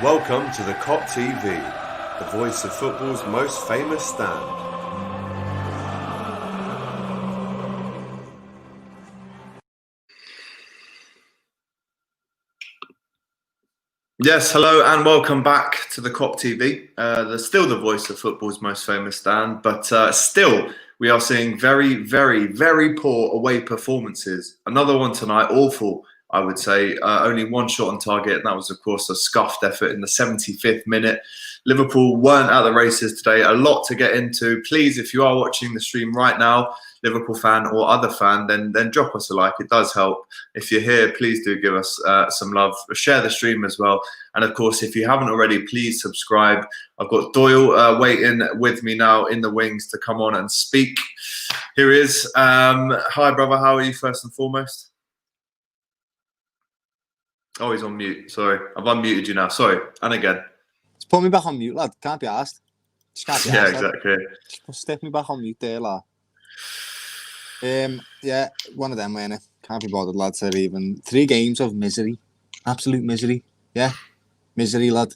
Welcome to the Kop TV, the voice of football's most famous stand. Yes, hello and welcome back to the Kop TV. There's still the voice of football's most famous stand, but still we are seeing very, very, very poor away performances. Another one tonight, awful, I would say. Only one shot on target, and that was, of course, a scuffed effort in the 75th minute. Liverpool weren't at the races today. A lot to get into. Please, if you are watching the stream right now, Liverpool fan or other fan, then drop us a like. It does help. If you're here, please do give us some love. Share the stream as well. And of course, if you haven't already, please subscribe. I've got Doyle waiting with me now in the wings to come on and speak. Here he is. Hi, brother. How are you, first and foremost? Oh, he's on mute. Sorry. I've unmuted you now. Sorry. And again. Just put me back on mute, lad. Can't be asked. Just can't be asked, yeah, exactly. Just stick me back on mute there, lad. Yeah, one of them, man. Can't be bothered, lad, said even. 3 games of misery. Absolute misery. Yeah. Misery, lad.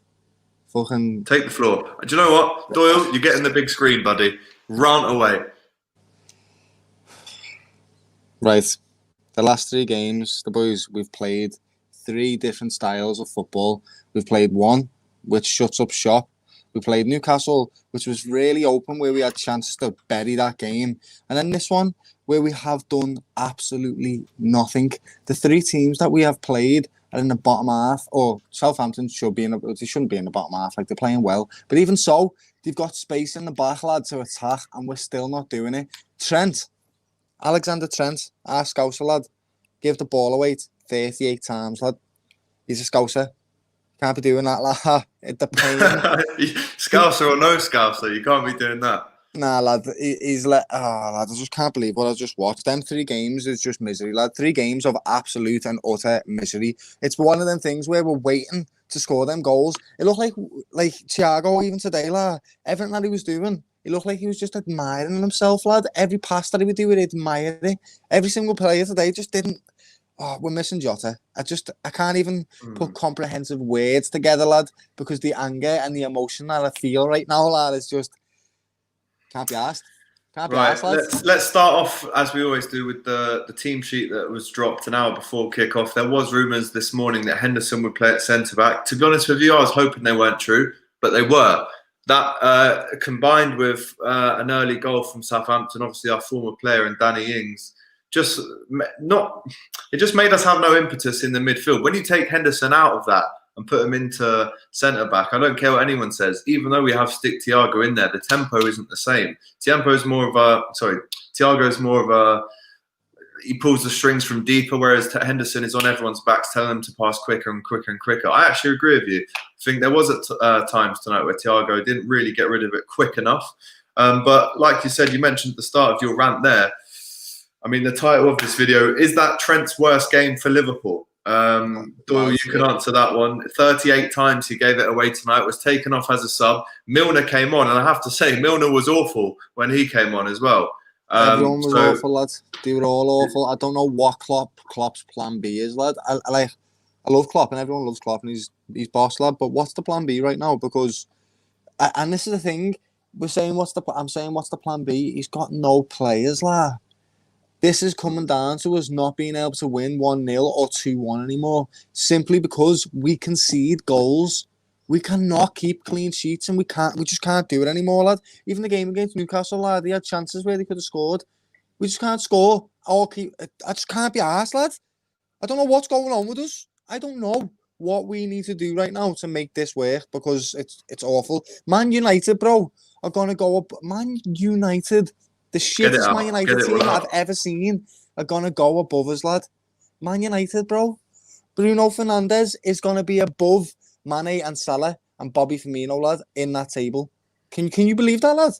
Fucking... Take the floor. Do you know what? Doyle, you're getting the big screen, buddy. Rant away. Right. The last 3 games, the boys, we've played 3 different styles of football. We've played one, which shuts up shop. We played Newcastle, which was really open, where we had chances to bury that game. And then this one, where we have done absolutely nothing. The 3 teams that we have played are in the bottom half, or Southampton should be they shouldn't be in the bottom half, like they're playing well. But even so, they've got space in the back, lad, to attack, and we're still not doing it. Trent, Alexander Trent, our Scouser lad, give the ball away 38 times, lad. He's a Scouser. Can't be doing that, lad. The pain. Scouser or no Scouser, you can't be doing that. Nah, lad, he's lad, I just can't believe what I just watched. Them 3 games is just misery, lad. 3 games of absolute and utter misery. It's one of them things where we're waiting to score them goals. It looked like Thiago even today, lad. Everything that he was doing, it looked like he was just admiring himself, lad. Every pass that he would do, he'd admire it. Every single player today just didn't. Oh, we're missing Jota. I can't even put comprehensive words together, lad, because the anger and the emotion that I feel right now, lad, is just can't be asked. Can't be asked, lad. Let's start off as we always do with the team sheet that was dropped an hour before kickoff. There was rumours this morning that Henderson would play at centre back. To be honest with you, I was hoping they weren't true, but they were. That combined with an early goal from Southampton, obviously our former player, and Danny Ings. It just made us have no impetus in the midfield. When you take Henderson out of that and put him into centre back, I don't care what anyone says. Even though we have stick Thiago in there, the tempo isn't the same. Thiago's more of a he pulls the strings from deeper, whereas Henderson is on everyone's backs, telling them to pass quicker and quicker and quicker. I actually agree with you. I think there was times tonight where Thiago didn't really get rid of it quick enough. But like you said, you mentioned at the start of your rant there. I mean, the title of this video, is that Trent's worst game for Liverpool? Doyle, you can answer that one. 38 times he gave it away tonight, was taken off as a sub. Milner came on, and I have to say, Milner was awful when he came on as well. Everyone was awful, lads. They were all awful. I don't know what Klopp's plan B is, lad. I love Klopp, and everyone loves Klopp, and he's boss, lad. But what's the plan B right now? Because, and this is the thing, I'm saying, what's the plan B? He's got no players, lad. This is coming down to us not being able to win 1-0 or 2-1 anymore, simply because we concede goals. We cannot keep clean sheets, and we just can't do it anymore, lad. Even the game against Newcastle, lad, they had chances where they could have scored. We just can't score. I just can't be arsed, lad. I don't know what's going on with us. I don't know what we need to do right now to make this work, because it's awful. Man United, bro, are gonna go up. Man United. The shittest Man United team I've ever seen are going to go above us, lad. Man United, bro. Bruno Fernandes is going to be above Mane and Salah and Bobby Firmino, lad, in that table. Can you believe that, lad?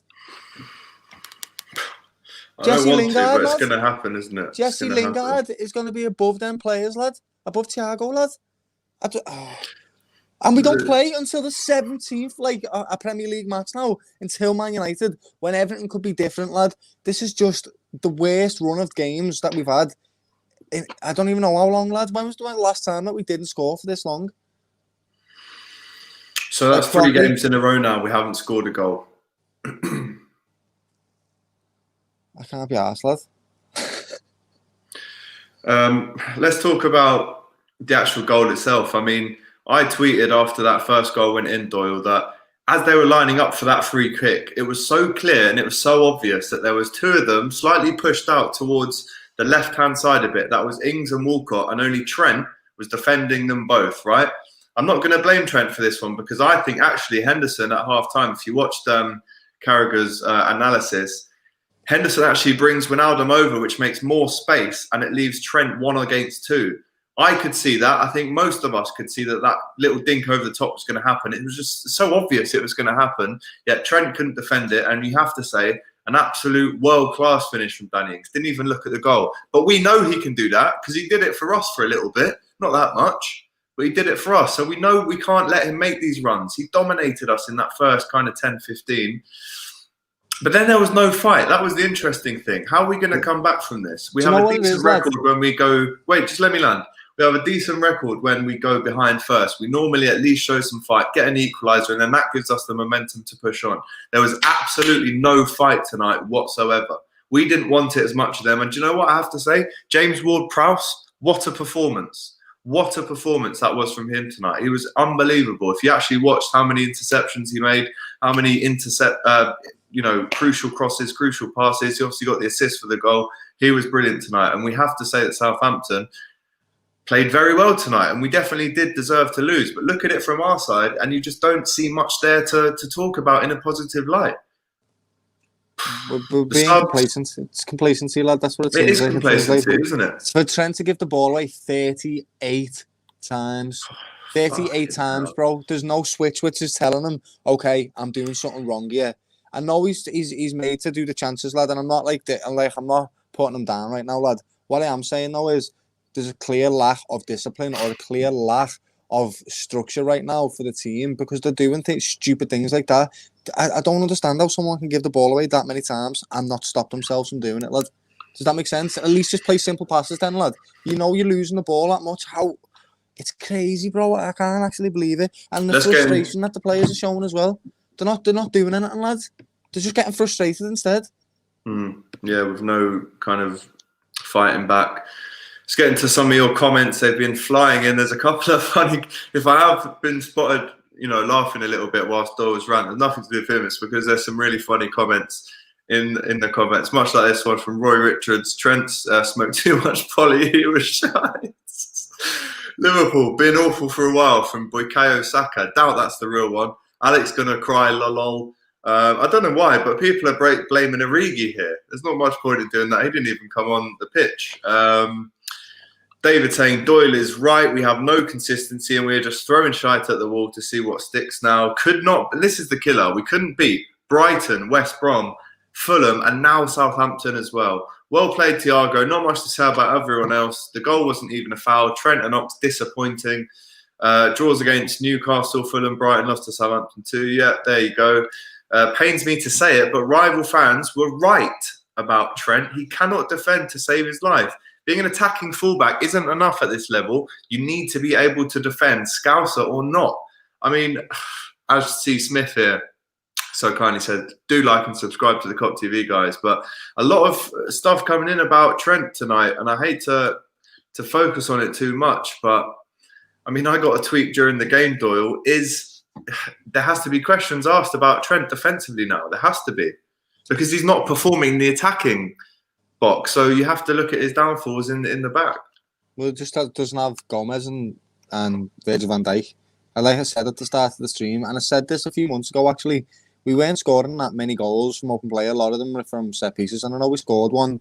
Jesse Lingard, but it's going to happen, isn't it? Jesse Lingard is going to be above them players, lad. Above Thiago, lad. And we don't play until the 17th, like a Premier League match now, until Man United, when everything could be different, lad. This is just the worst run of games that we've had. I don't even know how long, lads. When was the last time that we didn't score for this long? So that's 3 games in a row now. We haven't scored a goal. I can't be arsed, lad. Let's talk about the actual goal itself. I mean, I tweeted after that first goal went in, Doyle, that as they were lining up for that free kick, it was so clear and it was so obvious that there was 2 of them slightly pushed out towards the left-hand side a bit. That was Ings and Walcott, and only Trent was defending them both, right? I'm not going to blame Trent for this one because I think actually Henderson at half-time, if you watched Carragher's analysis, Henderson actually brings Wijnaldum over, which makes more space, and it leaves Trent 1 against 2. I could see that. I think most of us could see that that little dink over the top was going to happen. It was just so obvious it was going to happen, yet Trent couldn't defend it. And you have to say, an absolute world-class finish from Danny Ings. Didn't even look at the goal. But we know he can do that because he did it for us for a little bit. Not that much, but he did it for us. So we know we can't let him make these runs. He dominated us in that first kind of 10, 15. But then there was no fight. That was the interesting thing. How are we going to come back from this? We have a decent record when we go... Wait, just let me land. We have a decent record when we go behind first. We normally at least show some fight, get an equaliser, and then that gives us the momentum to push on. There was absolutely no fight tonight whatsoever. We didn't want it as much of them. And do you know what I have to say? James Ward-Prowse, what a performance. What a performance that was from him tonight. He was unbelievable. If you actually watched how many interceptions he made, how many crucial crosses, crucial passes. He obviously got the assist for the goal. He was brilliant tonight. And we have to say that Southampton played very well tonight, and we definitely did deserve to lose. But look at it from our side, and you just don't see much there to talk about in a positive light. We're being complacent. It's complacency, lad. That's what it seems like. It is complacency, isn't it? It's for Trent to give the ball away 38 times. 38 times, bro. There's no switch which is telling him, okay, I'm doing something wrong here. I know he's made to do the chances, lad, and I'm not I'm not putting him down right now, lad. What I am saying though is there's a clear lack of discipline or a clear lack of structure right now for the team because they're doing stupid things like that. I don't understand how someone can give the ball away that many times and not stop themselves from doing it, lad. Does that make sense? At least just play simple passes then, lad. You know you're losing the ball that much. It's crazy, bro. I can't actually believe it. And the frustration that the players are showing as well. They're not doing anything, lads. They're just getting frustrated instead. Yeah, with no kind of fighting back. Let's get into some of your comments. They've been flying in. There's a couple of funny... If I have been spotted, laughing a little bit whilst Doyle was ranting, there's nothing to do with him. It's because there's some really funny comments in the comments. Much like this one from Roy Richards. Trent smoked too much poly. He was shy. Liverpool, been awful for a while from Bukayo Saka. Doubt that's the real one. Alex gonna cry, lol. I don't know why, but people are blaming Origi here. There's not much point in doing that. He didn't even come on the pitch. David saying Doyle is right. We have no consistency and we're just throwing shite at the wall to see what sticks now. This is the killer. We couldn't beat Brighton, West Brom, Fulham, and now Southampton as well. Well played, Thiago. Not much to say about everyone else. The goal wasn't even a foul. Trent and Ox disappointing. Draws against Newcastle, Fulham, Brighton, lost to Southampton too. Yeah, there you go. Pains me to say it, but rival fans were right about Trent. He cannot defend to save his life. Being an attacking fullback isn't enough at this level. You need to be able to defend, Scouser or not. I mean, as C. Smith here so kindly said, do like and subscribe to the Kop TV, guys. But a lot of stuff coming in about Trent tonight, and I hate to focus on it too much, but I mean, I got a tweet during the game, Doyle, there has to be questions asked about Trent defensively now. There has to be. Because he's not performing the attacking box. So you have to look at his downfalls in the back. Well, it just doesn't have Gomez and Virgil van Dijk. And like I said at the start of the stream, and I said this a few months ago, actually, we weren't scoring that many goals from open play. A lot of them were from set pieces. And I know we scored one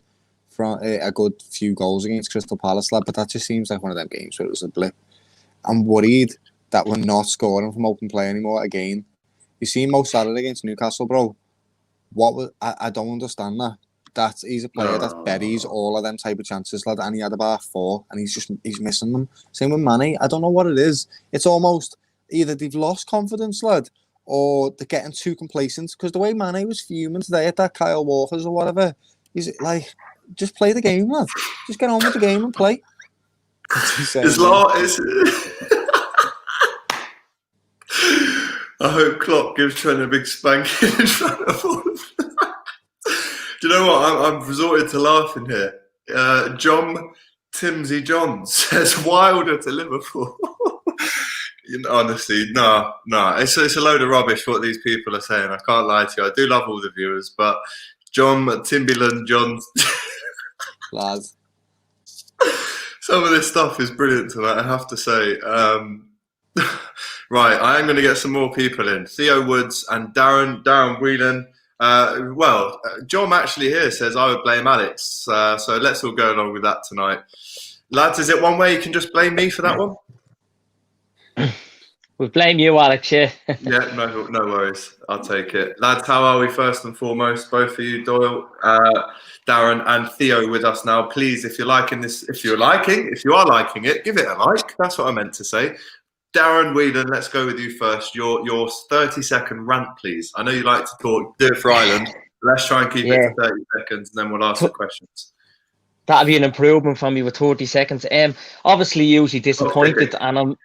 from a good few goals against Crystal Palace, lad, but that just seems like one of them games where it was a blip. I'm worried that we're not scoring from open play anymore again. You see Mo Salah against Newcastle, bro. I don't understand that. He's a player that buries all of them type of chances, lad, and he had about 4, and he's missing them. Same with Manny. I don't know what it is. It's almost either they've lost confidence, lad, or they're getting too complacent. Because the way Manny was fuming today at that Kyle Walker's or whatever, he's like, just play the game, lad. Just get on with the game and play. I hope Klopp gives Trent a big spanking in front of all of them. Do you know what? I'm resorted to laughing here. John Timsy John says Wilder to Liverpool. Honestly, no. It's a load of rubbish what these people are saying. I can't lie to you. I do love all the viewers, but John Timberland John. Lads. Some of this stuff is brilliant tonight, I have to say. Right, I am going to get some more people in. Theo Woods and Darren Whelan. John actually here says I would blame Alex. So let's all go along with that tonight. Lads, is it one way you can just blame me for that one? We'll blame you, Alex, yeah. Yeah, no worries. I'll take it. Lads, how are we first and foremost? Both of you, Doyle, Darren and Theo with us now. Please, if you are liking it, give it a like. That's what I meant to say. Darren Whelan, let's go with you first. Your 30-second rant, please. I know you like to talk. Do it for Ireland. Let's try and keep it to 30 seconds, and then we'll ask the questions. That'll be an improvement from you with 30 seconds. Obviously, usually disappointed, and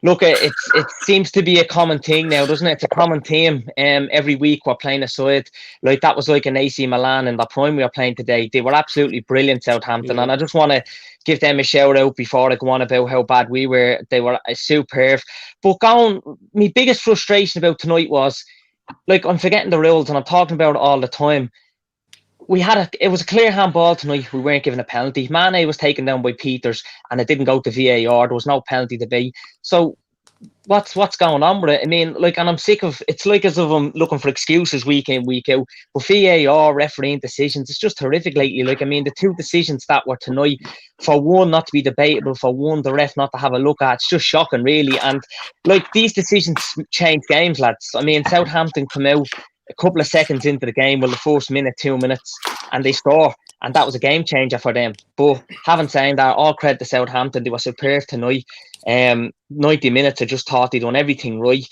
look, it seems to be a common thing now, doesn't it? It's a common theme. Every week we're playing a side like that was like an AC Milan in the prime we are playing today. They were absolutely brilliant, Southampton, and I just want to give them a shout out before I go on about how bad we were. They were superb. But my biggest frustration about tonight was, like, I'm forgetting the rules and I'm talking about it all the time. It was a clear handball tonight. We weren't given a penalty. Mane was taken down by Peters and it didn't go to VAR. There was no penalty to be. So what's going on with it? I mean, like, and I'm sick of it's like as if I'm looking for excuses week in, week out. But VAR, refereeing decisions, it's just horrific lately. Like, I mean, the two decisions that were tonight, for one not to be debatable, for one the ref not to have a look at, it's just shocking, really. And like, these decisions change games, lads. I mean, Southampton come out a couple of seconds into the game, well, the first minute, 2 minutes, and they score. And that was a game changer for them. But having said that, all credit to Southampton. They were superb tonight. 90 minutes, I just thought they'd done everything right.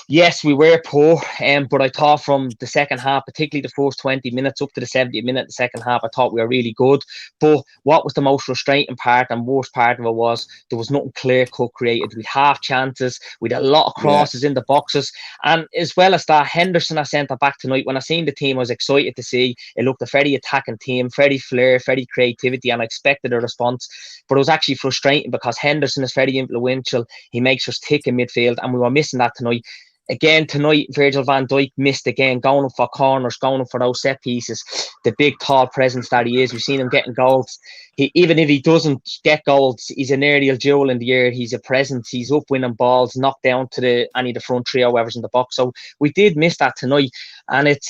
Yes, we were poor, but I thought from the second half, particularly the first 20 minutes up to the 70th minute, the second half, I thought we were really good. But what was the most frustrating part and worst part of it was there was nothing clear-cut created. We had half chances, we had a lot of crosses in the boxes, and as well as that, Henderson I sent back tonight. When I seen the team, I was excited to see it looked a very attacking team, very flair, very creativity, and I expected a response. But it was actually frustrating because Henderson is very influential. He makes us tick in midfield, and we were missing that tonight. Again, tonight, Virgil van Dijk missed again, going up for corners, going up for those set pieces. The big, tall presence that he is. We've seen him getting goals. Even if he doesn't get goals, he's an aerial jewel in the air. He's a presence. He's up winning balls, knocked down to any of the front trio, whoever's in the box. So we did miss that tonight. And it's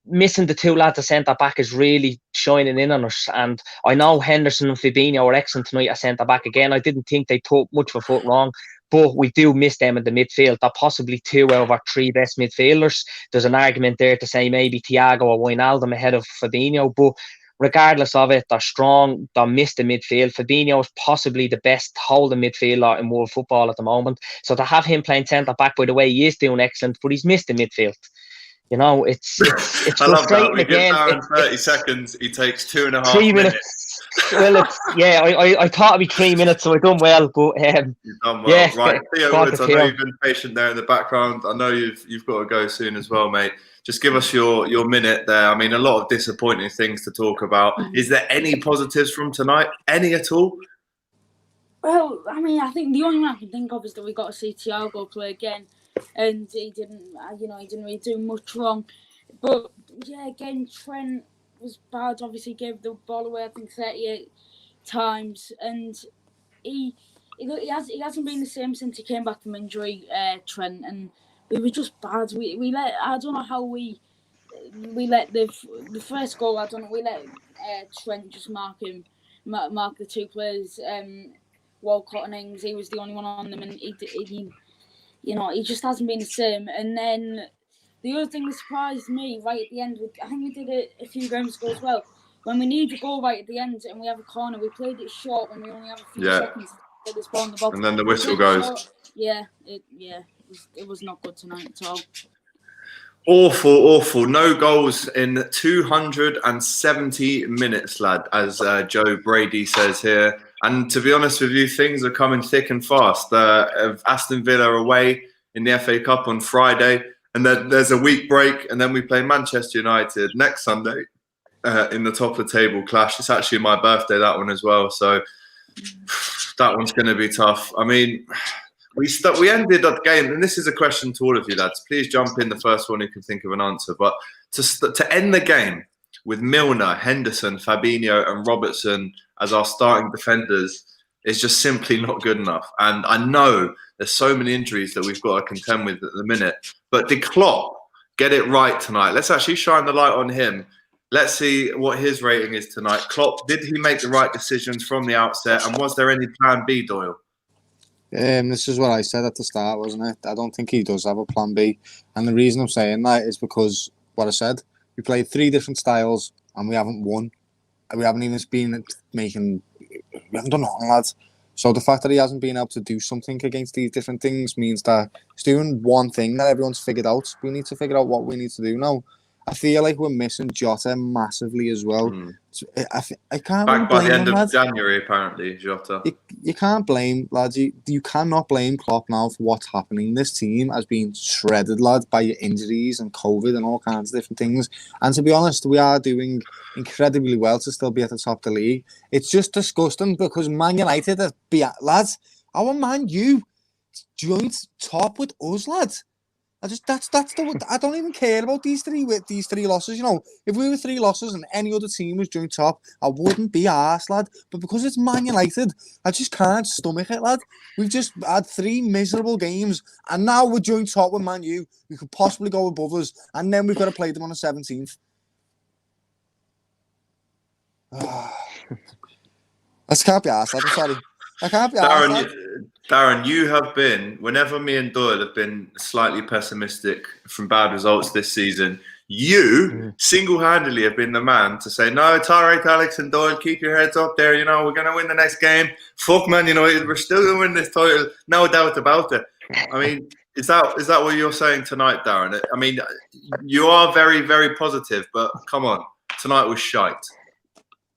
missing the two lads at centre-back is really shining in on us. And I know Henderson and Fabinho are excellent tonight at centre-back. Again, I didn't think they took much of a foot wrong. But we do miss them in the midfield. They're possibly two out of our three best midfielders. There's an argument there to say maybe Thiago or Wijnaldum ahead of Fabinho. But regardless of it, they're strong. They missed the midfield. Fabinho is possibly the best holding midfielder in world football at the moment. So to have him playing centre-back, by the way, he is doing excellent, but he's missed the midfield. You know, it's I love that. We give Darren 30 seconds. He takes 2.5 3 minutes. Well, I thought it'd be 3 minutes, so I done well. But you've done well, yeah, right? Theo Woods, I know you've been patient there in the background. I know you've got to go soon as well, mate. Just give us your minute there. I mean, a lot of disappointing things to talk about. Is there any positives from tonight? Any at all? Well, I mean, I think the only one I can think of is that we got to see Thiago play again, and he didn't really do much wrong. But yeah, again, Trent was bad. Obviously, gave the ball away, I think, 38 times, and he hasn't been the same since he came back from injury, Trent, and we were just bad. We let, I don't know how we let the first goal. I don't know. We let Trent just mark the two players, Walcott and Ings. He was the only one on them, and he just hasn't been the same. And then the other thing that surprised me right at the end, I think we did it a few games ago as well. When we need to go right at the end and we have a corner, we played it short when we only have a few seconds to get this ball in the box. And then the whistle goes. It was not good tonight at all. Awful. No goals in 270 minutes, lad, as Joe Brady says here. And to be honest with you, things are coming thick and fast. Aston Villa away, in the FA Cup on Friday, and then there's a week break, and then we play Manchester United next Sunday in the top of the table clash. It's actually my birthday, that one as well, so that one's going to be tough. I mean, we ended that game, and this is a question to all of you lads. Please jump in, the first one who can think of an answer. But to end the game with Milner, Henderson, Fabinho, and Robertson as our starting defenders is just simply not good enough. And I know there's so many injuries that we've got to contend with at the minute. But did Klopp get it right tonight? Let's actually shine the light on him. Let's see what his rating is tonight. Klopp, did he make the right decisions from the outset? And was there any plan B, Doyle? This is what I said at the start, wasn't it? I don't think he does have a plan B. And the reason I'm saying that is because what I said, we played 3 different styles and we haven't won. We haven't even been making, we haven't done nothing, lads. So the fact that he hasn't been able to do something against these different things means that he's doing one thing that everyone's figured out. We need to figure out what we need to do now. I feel like we're missing Jota massively as well. I can't back by the end of lads. January, apparently, Jota. You can't blame, lads. You cannot blame Klopp now for what's happening. This team has been shredded, lads, by injuries and COVID and all kinds of different things. And to be honest, we are doing incredibly well to still be at the top of the league. It's just disgusting because Man United, lads, our Man U joint top with us, lads. I don't even care about these three losses. You know, if we were 3 losses and any other team was joint top, I wouldn't be arsed, lad. But because it's Man United, I just can't stomach it, lad. We've just had 3 miserable games, and now we're joint top with Man U. We could possibly go above us, and then we've got to play them on the 17th. I just can't be arsed, lad. I'm sorry. I can't be arsed. Darren, you have been, whenever me and Doyle have been slightly pessimistic from bad results this season, you single-handedly have been the man to say, no, it's all right, Alex and Doyle, keep your heads up there, you know, we're going to win the next game. Fuck, man, you know, we're still going to win this title, no doubt about it. I mean, is that what you're saying tonight, Darren? I mean, you are very, very positive, but come on, tonight was shite.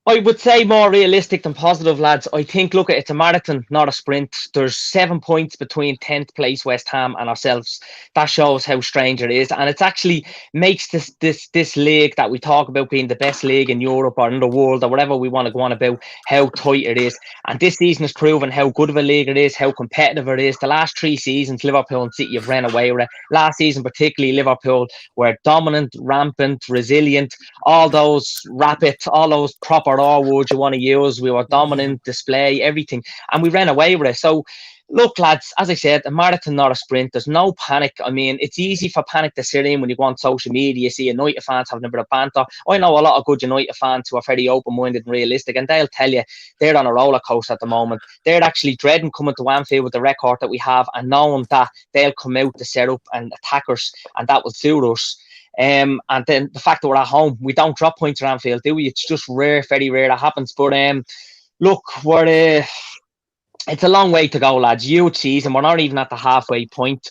I would say more realistic than positive, lads. I think, look, it's a marathon, not a sprint. There's 7 points between 10th place West Ham and ourselves. That shows how strange it is. And it actually makes this league that we talk about being the best league in Europe or in the world or whatever we want to go on about, how tight it is. And this season has proven how good of a league it is, how competitive it is. The last 3 seasons, Liverpool and City have ran away with it. Last season, particularly, Liverpool were dominant, rampant, resilient, all those rapid, all those proper all words you want to use. We were dominant, display, everything, and we ran away with it. So look, lads, as I said, a marathon, not a sprint. There's no panic. I mean, it's easy for panic to sit in when you go on social media, you see United fans having a bit of banter. I know a lot of good United fans who are very open-minded and realistic, and they'll tell you they're on a roller coaster at the moment. They're actually dreading coming to Anfield with the record that we have and knowing that they'll come out to set up and attack us, and that will suit us. And then the fact that we're at home, we don't drop points at Anfield, do we? It's just rare, very rare that happens. But look, it's a long way to go, lads. Huge season. We're not even at the halfway point.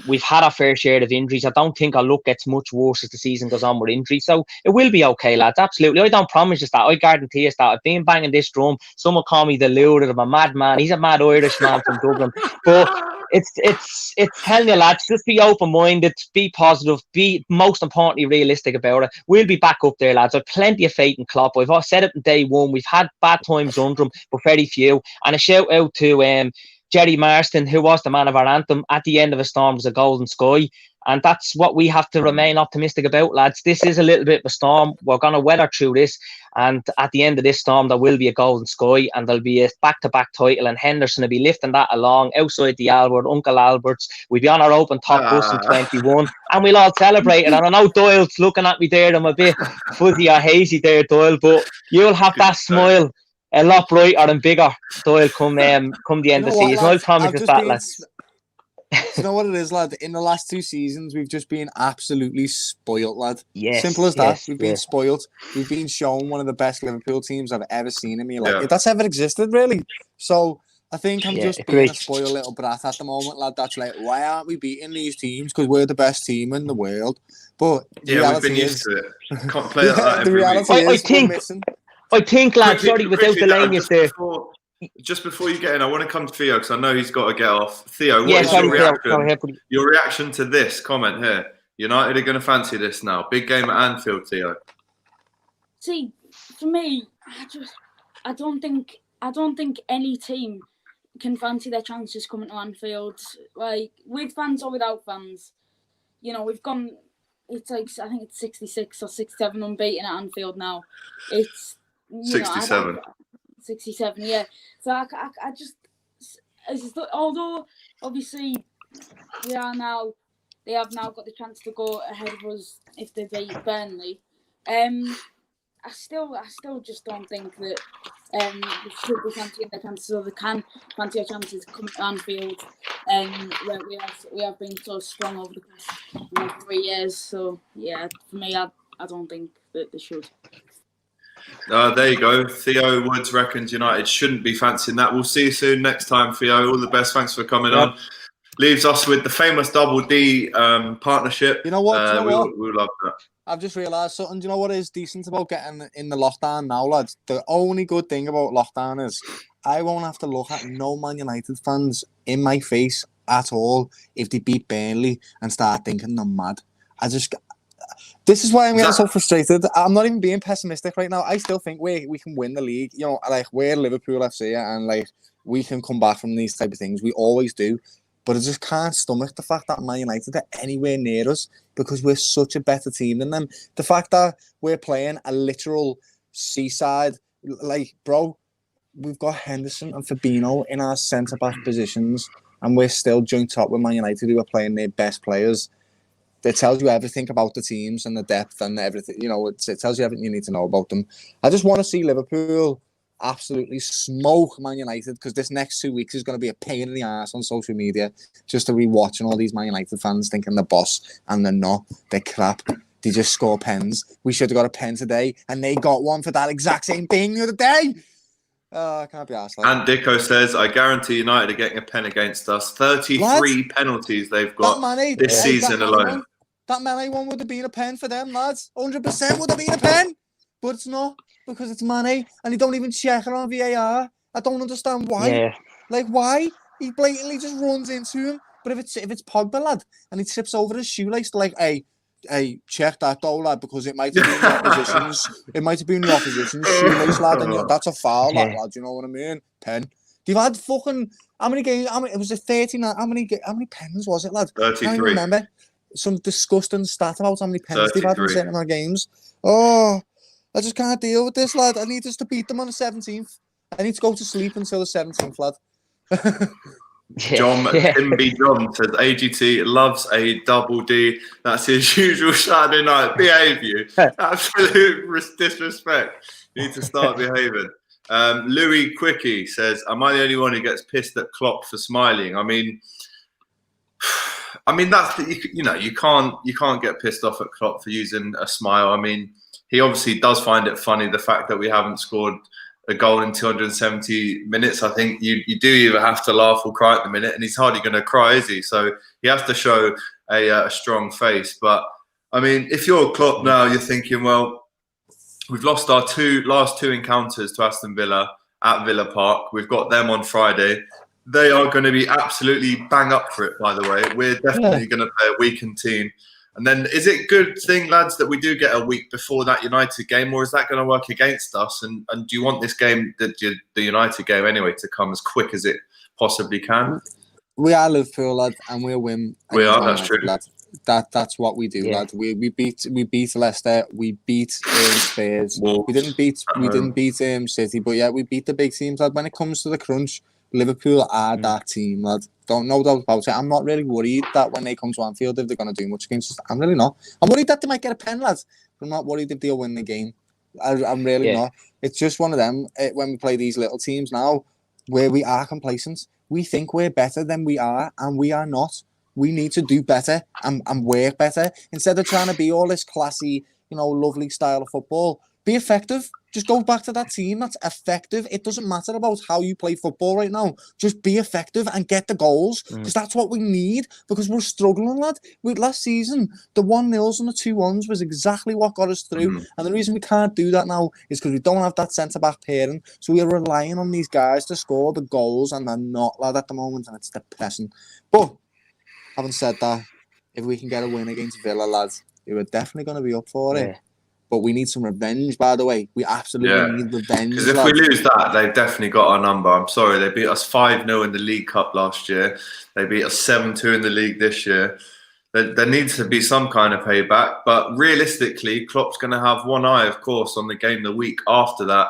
We've had our fair share of injuries. I don't think our luck gets much worse as the season goes on with injuries. So it will be okay, lads. Absolutely. I don't promise you that. I guarantee you that. I've been banging this drum. Someone call me the lurid. I'm a madman. He's a mad Irish man from Dublin. But it's telling you, lads, just be open-minded, be positive, be most importantly realistic about it. We'll be back up there, lads. I've plenty of faith in Klopp. I've said it in day one. We've had bad times under him, but very few. And a shout out to Jerry Marston, who was the man of our anthem. At the end of a storm was a golden sky. And that's what we have to remain optimistic about, lads. This is a little bit of a storm. We're going to weather through this. And at the end of this storm, there will be a golden sky and there'll be a back-to-back title. And Henderson will be lifting that along outside the Albert, Uncle Albert's. We'll be on our open top bus in 21. And we'll all celebrate it. And I know Doyle's looking at me there. I'm a bit fuzzy or hazy there, Doyle. But you'll have that smile a lot brighter and bigger, Doyle, come the end of the season. I'll promise you that, lads. You know what it is, lad? In the last 2 seasons, we've just been absolutely spoilt, lad. Yes, simple as that. We've been spoilt. We've been shown one of the best Liverpool teams I've ever seen in my life. If that's ever existed, really. So I think I'm just being a spoiled little brat at the moment, lad. That's like, why aren't we beating these teams? Because we're the best team in the world. But the reality we've been used to it. Can't play like that the every reality week. is we're missing. I think, lads, sorry, without delaying you there. just before you get in, I want to come to Theo because I know he's got to get off. Theo, what Yeah, is sorry, your Theo, reaction? go ahead, please. Your reaction to this comment here? United are going to fancy this now. Big game at Anfield, Theo. See, for me, I don't think any team can fancy their chances coming to Anfield. Like, with fans or without fans, you know, we've gone. It's like, I think it's 66 or 67 unbeaten at Anfield now. It's 67. 67, yeah. So I just, although obviously they have now got the chance to go ahead of us if they beat Burnley. I still just don't think that we should be fancying their chances, or they can fancy our chances coming to Anfield. Where we have been so strong over the past 3 years. So yeah, for me, I don't think that they should. There you go. Theo Woods reckons United shouldn't be fancying that. We'll see you soon next time, Theo. All the best. Thanks for coming on. Leaves us with the famous Double D partnership. You know what? We love that. I've just realised something. Do you know what is decent about getting in the lockdown now, lads? The only good thing about lockdown is I won't have to look at no Man United fans in my face at all if they beat Burnley and start thinking they're mad. This is why I'm getting so frustrated. I'm not even being pessimistic right now. I still think we can win the league. You know, like, we're Liverpool FC and like we can come back from these type of things. We always do. But I just can't stomach the fact that Man United are anywhere near us because we're such a better team than them. The fact that we're playing a literal seaside, like, bro, we've got Henderson and Fabinho in our centre-back positions and we're still joint up with Man United who are playing their best players. It tells you everything about the teams and the depth and everything. You know, it tells you everything you need to know about them. I just want to see Liverpool absolutely smoke Man United because this next 2 weeks is going to be a pain in the ass on social media just to be watching all these Man United fans thinking they're boss and they're not. They're crap. They just score pens. We should have got a pen today and they got one for that exact same thing the other day. Oh, I can't be arsed. And Dicko says, I guarantee United are getting a pen against us. 33 penalties they've got this season alone. That Mane one would have been a pen for them, lads. 100% would have been a pen. But it's not, because it's Mane, and he don't even check it on VAR. I don't understand why. Yeah. Like, why? He blatantly just runs into him. But if it's Pogba, lad, and he trips over his shoelace, like, hey, check that though, lad, because it might have been the opposition's shoelace, lad, and that's a foul, lad, you know what I mean? Pen. They've had fucking, how many games, it was a 39, how many pens was it, lad? 33. I can't remember. Some disgusting stat about how many pens they've had in certain amount of games. Oh, I just can't deal with this, lad. I need us to beat them on the 17th. I need to go to sleep until the 17th, lad. John says AGT loves a double D. That's his usual Saturday night. Behave, you. Absolute disrespect. You need to start behaving. Louis Quickie says, am I the only one who gets pissed at Klopp for smiling? I mean, that's, you know, you can't get pissed off at Klopp for using a smile. I mean, he obviously does find it funny, the fact that we haven't scored a goal in 270 minutes. I think you do either have to laugh or cry at the minute, and he's hardly going to cry, is he? So he has to show a strong face. But I mean, if you're Klopp now, you're thinking, well, we've lost our last two encounters to Aston Villa at Villa Park. We've got them on Friday. They are going to be absolutely bang up for it, by the way. We're definitely going to play a weakened team. And then is it a good thing, lads, that we do get a week before that United game, or is that going to work against us? And do you want this game, the United game anyway, to come as quick as it possibly can? We are Liverpool, lad, and we'll win. We are, that's true. Lad. That's what we do, lad. We beat Leicester, we beat Spurs. We didn't beat City, but yeah, we beat the big teams, lad. When it comes to the crunch, Liverpool are that team, lad. Don't no doubt about it. I'm not really worried that when they come to Anfield, if they're going to do much against us. I'm really not. I'm worried that they might get a pen, lads. But I'm not worried if they'll win the game. I'm really not. It's just one of them, when we play these little teams now, where we are complacent. We think we're better than we are, and we are not. We need to do better and work better. Instead of trying to be all this classy, lovely style of football, be effective. Just go back to that team that's effective. It doesn't matter about how you play football right now. Just be effective and get the goals, because that's what we need, because we're struggling, lad. Last season, the 1-0s and the 2-1s was exactly what got us through. And the reason we can't do that now is because we don't have that centre-back pairing. So we are relying on these guys to score the goals, and they're not, lad, at the moment, and it's depressing. But, having said that, if we can get a win against Villa, lads, we're definitely going to be up for it. But we need some revenge, by the way. We absolutely need revenge. Because if we lose that, they've definitely got our number. I'm sorry, they beat us 5-0 in the League Cup last year. They beat us 7-2 in the league this year. There needs to be some kind of payback. But realistically, Klopp's going to have one eye, of course, on the game the week after that.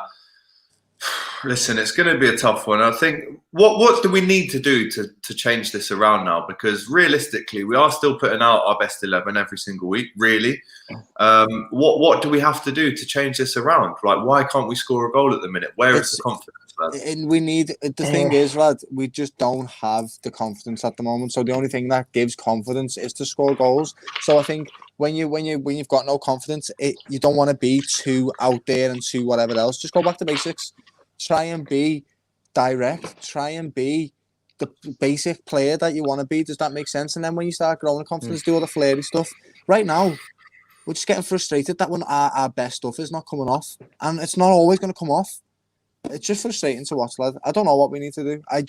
Listen, it's going to be a tough one. I think, what do we need to do to change this around now? Because realistically, we are still putting out our best 11 every single week, really. What do we have to do to change this around? Like, why can't we score a goal at the minute? Where is the confidence, lad? And we need, the thing is, lad, we just don't have the confidence at the moment. So the only thing that gives confidence is to score goals. So I think when you've got no confidence, you don't want to be too out there and too whatever else. Just go back to basics. Try and be direct. Try and be the basic player that you want to be. Does that make sense? And then when you start growing confidence, do all the flirty stuff. Right now, we're just getting frustrated that when our best stuff is not coming off. And it's not always going to come off. It's just frustrating to watch, lad. I don't know what we need to do. I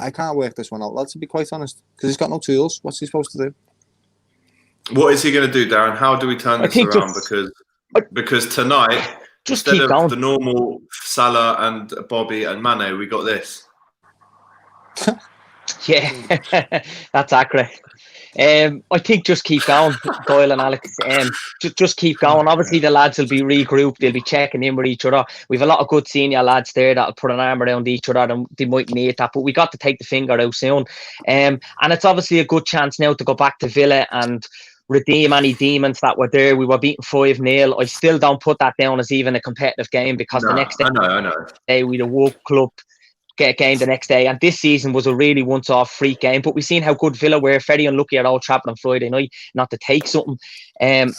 can't work this one out, lad, to be quite honest. Because he's got no tools. What's he supposed to do? What is he going to do, Darren? How do we turn this around? Because tonight... Just instead keep of going. the normal Salah and Bobby and Mane, we got this. Yeah, that's accurate. I think just keep going, Doyle and Alex. Just keep going. Obviously, the lads will be regrouped. They'll be checking in with each other. We've a lot of good senior lads there that'll put an arm around each other, and they might need that. But we got to take the finger out soon. And it's obviously a good chance now to go back to Villa and redeem any demons that were there. We were beaten 5-0. I still don't put that down as even a competitive game, because the next day we'd have woke Club get a game the next day, and this season was a really once-off freak game. But we've seen how good Villa were. Very unlucky at Old Trafford on Friday night not to take something, and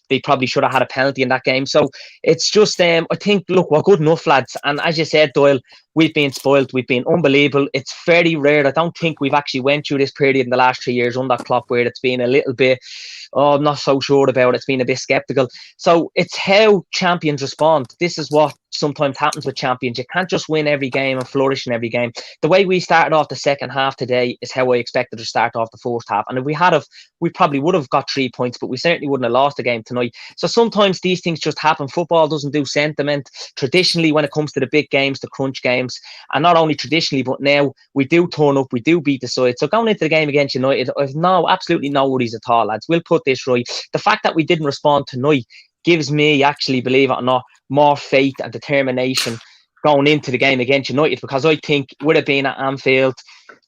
they probably should have had a penalty in that game. So it's just I think, look, we're good enough, lads. And as you said, Doyle, we've been spoiled. We've been unbelievable. It's very rare. I don't think we've actually went through this period in the last 3 years under Klopp where it's been a little bit, I'm not so sure about it. It's been a bit sceptical. So it's how champions respond. This is what sometimes happens with champions. You can't just win every game and flourish in every game. The way we started off the second half today is how I expected to start off the first half. And if we had we probably would have got 3 points, but we certainly wouldn't have lost the game tonight. So sometimes these things just happen. Football doesn't do sentiment. Traditionally, when it comes to the big games, the crunch games, and not only traditionally, but now we do turn up, we do beat the side. So going into the game against United, I've absolutely no worries at all, lads. We'll put this right. The fact that we didn't respond tonight gives me, actually, believe it or not, more faith and determination going into the game against United, because I think with it being at Anfield,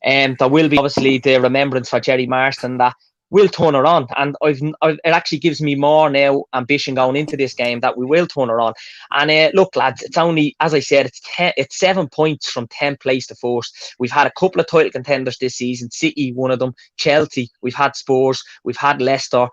there will be obviously the remembrance for Jerry Marston that will turn her on, and it actually gives me more now ambition going into this game that we will turn her on. And look, lads, it's only, as I said, it's 7 points from 10th place to first. We've had a couple of title contenders this season. City, one of them. Chelsea, we've had Spurs, we've had Leicester.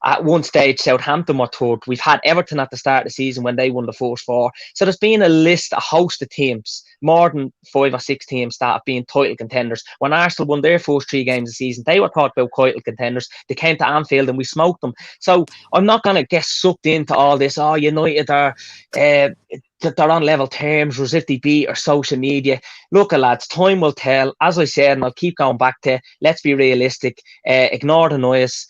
At one stage, Southampton were third. We've had Everton at the start of the season when they won the first 4. So there's been a host of teams, more than 5 or 6 teams that have been title contenders. When Arsenal won their first 3 games of the season, they were thought about title contenders. They came to Anfield and we smoked them. So I'm not going to get sucked into all this. Oh, United are they're on level terms, or as if they beat, or social media. Look, lads, time will tell. As I said, and I'll keep going back to, let's be realistic. Ignore the noise.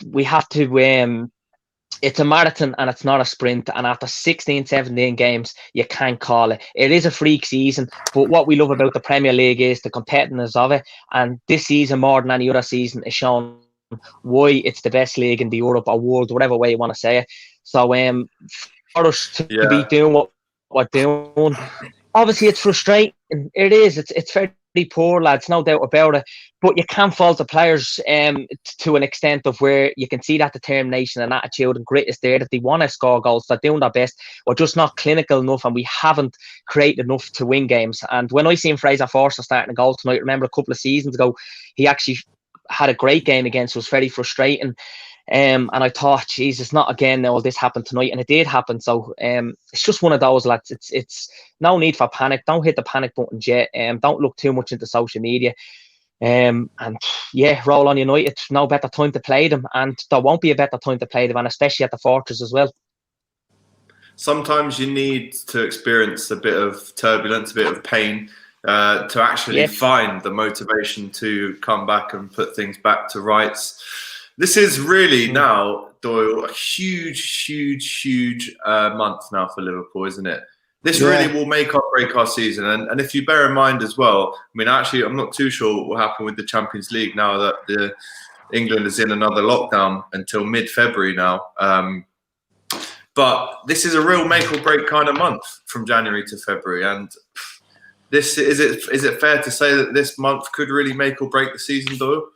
We have to, it's a marathon and it's not a sprint. And after 16, 17 games, you can't call it. It is a freak season, but what we love about the Premier League is the competitiveness of it. And this season, more than any other season, is shown why it's the best league in the Europe or world, whatever way you want to say it. So for us to be doing what we're doing, obviously it's frustrating. It is. It's very poor, lads, no doubt about it. But you can't fault the players to an extent of where you can see that determination and attitude and grit is there, that they want to score goals, they're doing their best. We're just not clinical enough, and we haven't created enough to win games. And when I seen Fraser Forster starting a goal tonight, remember a couple of seasons ago, he actually had a great game against us, very frustrating. And I thought, Jesus, not again. Now, will this happen tonight? And it did happen. So it's just one of those, lads. It's no need for panic. Don't hit the panic button yet. Don't look too much into social media. And yeah, roll on United. No better time to play them, and there won't be a better time to play them, and especially at the Fortress as well. Sometimes you need to experience a bit of turbulence, a bit of pain, to actually find the motivation to come back and put things back to rights. This is really now, Doyle, a huge month now for Liverpool, isn't it? This really will make or break our season. And if you bear in mind as well, I mean, actually, I'm not too sure what will happen with the Champions League now that England is in another lockdown until mid-February now. But this is a real make or break kind of month from January to February. And this is it fair to say that this month could really make or break the season, Doyle?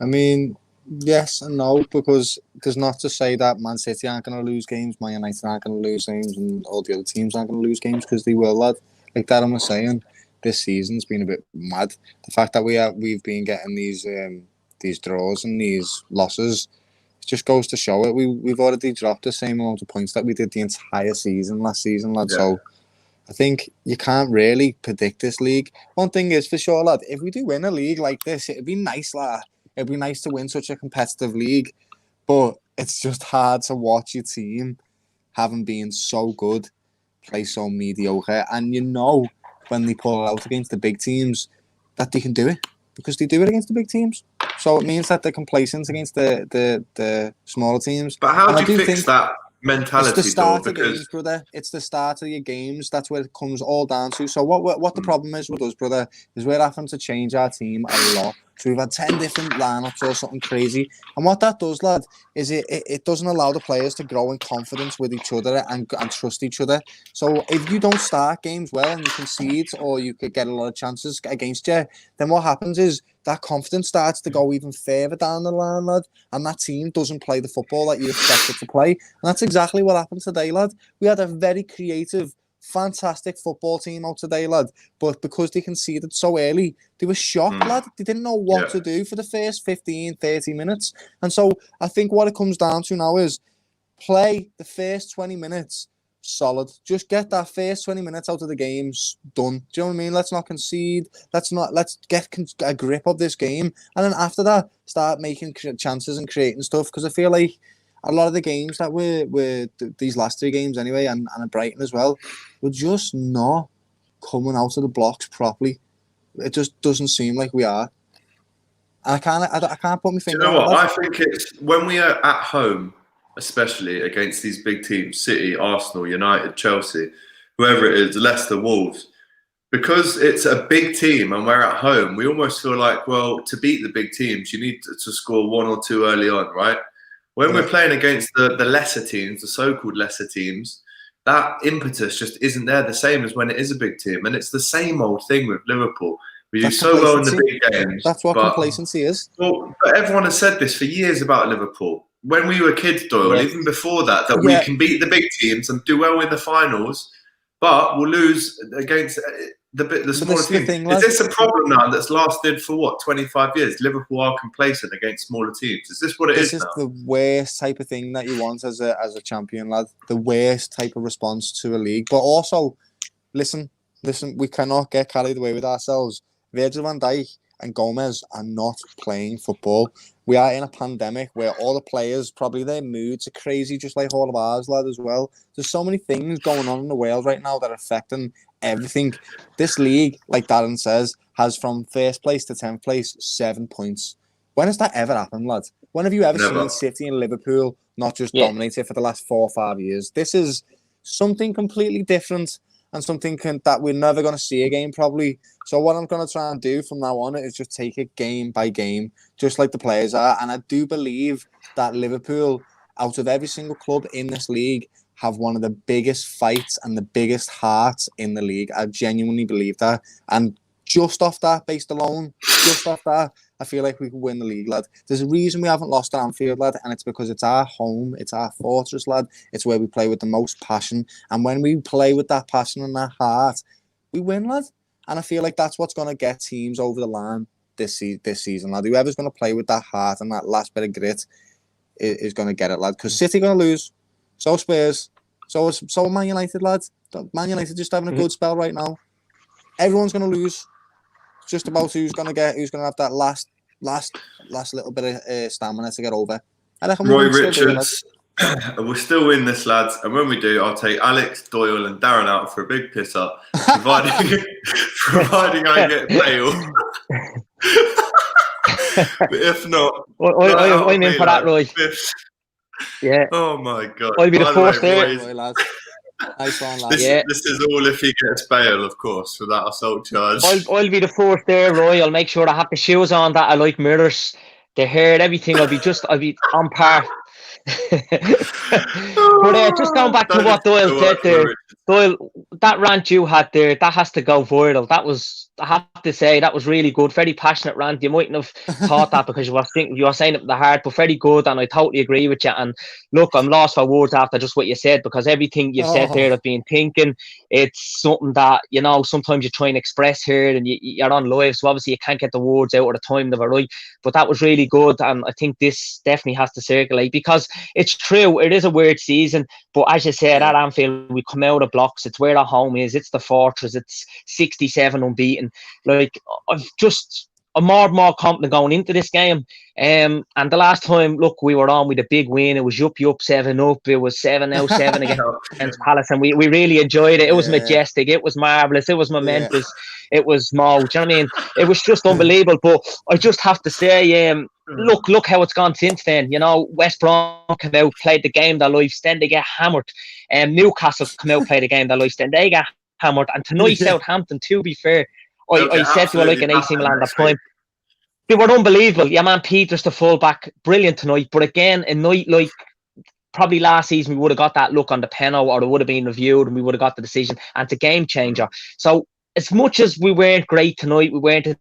I mean, yes and no, because there's not to say that Man City aren't going to lose games, Man United aren't going to lose games, and all the other teams aren't going to lose games, because they will, lad. Like that, I'm saying, this season's been a bit mad. The fact that we've been getting these draws and these losses, it just goes to show it. We've already dropped the same amount of points that we did the entire season last season, lad. Yeah. So I think you can't really predict this league. One thing is for sure, lad, if we do win a league like this, it'd be nice, lad. It'd be nice to win such a competitive league, but it's just hard to watch your team, having been so good, play so mediocre. And you know, when they pull it out against the big teams, that they can do it, because they do it against the big teams. So it means that they're complacent against the smaller teams. But how do you fix that mentality? It's the start of games, brother. It's the start of your games. That's where it comes all down to. So what the problem is with us, brother, is we're having to change our team a lot. So we've had 10 different lineups or something crazy. And what that does, lad, is it doesn't allow the players to grow in confidence with each other and trust each other. So if you don't start games well and you concede, or you could get a lot of chances against you, then what happens is that confidence starts to go even further down the line, lad. And that team doesn't play the football that you expect it to play. And that's exactly what happened today, lad. We had a very creative, fantastic football team out today, lad. But because they conceded so early, they were shocked, lad. They didn't know what to do for the first 15, 30 minutes. And so I think what it comes down to now is play the first 20 minutes solid. Just get that first 20 minutes out of the games done. Do you know what I mean? Let's not concede. Let's get a grip of this game. And then after that, start making chances and creating stuff. Because I feel like a lot of the games that were these last 3 games anyway, and at Brighton as well, we're just not coming out of the blocks properly. It just doesn't seem like we are. And I can't put my finger on it. You know what? I think it's when we are at home, especially against these big teams, City, Arsenal, United, Chelsea, whoever it is, Leicester, Wolves, because it's a big team and we're at home, we almost feel like, well, to beat the big teams, you need to score 1 or 2 early on, right? When we're playing against the lesser teams, the so-called lesser teams, that impetus just isn't there the same as when it is a big team. And it's the same old thing with Liverpool. We do so well in the big games. That's what complacency is. Well, but everyone has said this for years about Liverpool. When we were kids, Doyle, even before that we can beat the big teams and do well in the finals, but we'll lose against the smaller teams. Is this a problem now that's lasted for, what, 25 years? Liverpool are complacent against smaller teams. Is this what it is now? This is the worst type of thing that you want as a champion, lad. The worst type of response to a league. But also, listen, we cannot get carried away with ourselves. Virgil van Dijk and Gomez are not playing football. We are in a pandemic where all the players, probably their moods are crazy, just like all of ours, lad, as well. There's so many things going on in the world right now that are affecting everything. This league, like Darren says, has from 1st place to 10th place 7 points. When has that ever happened, lad? When have you ever seen City and Liverpool not just dominate it for the last 4 or 5 years? This is something completely different, and something that we're never going to see again, probably. So what I'm going to try and do from now on is just take it game by game, just like the players are. And I do believe that Liverpool, out of every single club in this league, have one of the biggest fights and the biggest hearts in the league. I genuinely believe that. And just off that, based alone, I feel like we could win the league, lad. There's a reason we haven't lost at Anfield, lad, and it's because it's our home, it's our fortress, lad. It's where we play with the most passion. And when we play with that passion and that heart, we win, lad. And I feel like that's what's going to get teams over the line this season, lad. Whoever's going to play with that heart and that last bit of grit, is going to get it, lad. Because City going to lose, so Spurs, so Man United, lads. Man United just having a good spell right now. Everyone's going to lose. It's just about who's going to have that last little bit of stamina to get over. Roy Richards, we'll still win this, lads. And when we do, I'll take Alex, Doyle, and Darren out for a big piss up, providing I get Bale. But if not, I'm in for that, Roy. Yeah. Oh my God. I'll be the first there. Nice one, lad. This is all if he gets bail, of course, for that assault charge. I'll be the fourth there, Roy. I'll make sure I have the shoes on that I like, mirrors, the hair, everything. I'll be on par. But just going back to what Doyle said there, Doyle, that rant you had there, that has to go viral. That was, I have to say, that was really good. Very passionate rant. You mightn't have thought that because you were saying it with the heart, but very good, and I totally agree with you. And look, I'm lost for words after just what you said, because everything you've said there, I've been thinking. It's something that, you know, sometimes you try and express here, and you're on live, so obviously you can't get the words out at the time they were right. But that was really good, and I think this definitely has to circulate, because it's true, it is a weird season, but as you said, at Anfield, we come out of blocks. It's where our home is. It's the fortress. It's 67 unbeaten. Like, I'm more confident going into this game. And the last time, look, we were on with a big win. It was up 7-up. It was 7-7 against Palace, and we really enjoyed it. It was majestic. It was marvellous. It was momentous. It was Mo. Do you know what I mean? It was just unbelievable. But I just have to say, look how it's gone since then. You know, West Brom come out, played the game their lives, then they get hammered. Newcastle come out, played the game their lives, then they get hammered. And tonight, Southampton, to be fair, I said to her like an AC Milan at that point, they were unbelievable. Yeah, man, Peters, the fullback, brilliant tonight. But again, a night like probably last season, we would have got that look on the penalty, or it would have been reviewed, and we would have got the decision. And it's a game changer. So as much as we weren't great tonight, we weren't at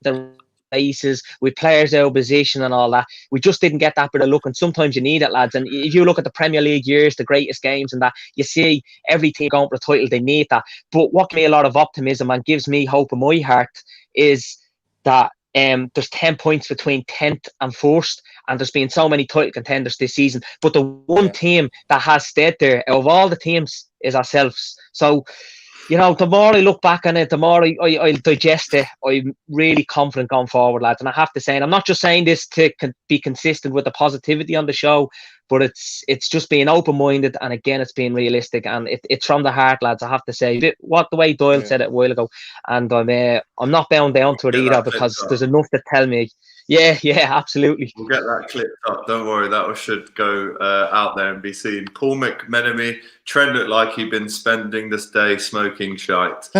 the races with players out of position and all that, we just didn't get that bit of luck. And sometimes you need it, lads. And if you look at the Premier League years, the greatest games and that, you see every team going for the title, they need that. But what gives me a lot of optimism and gives me hope in my heart is that there's 10 points between 10th and 1st, and there's been so many title contenders this season. But the one team that has stayed there out of all the teams is ourselves. So, you know, the more I look back on it, the more I digest it. I'm really confident going forward, lads. And I have to say, and I'm not just saying this to be consistent with the positivity on the show, but it's just being open-minded, and again, it's being realistic, and it's from the heart, lads. I have to say, the way Doyle said it a while ago, and I'm not bound down to it either, because there's enough to tell me. Yeah, absolutely. We'll get that clipped up. Don't worry, that should go out there and be seen. Paul McMenemy, Trent looked like he'd been spending this day smoking shite.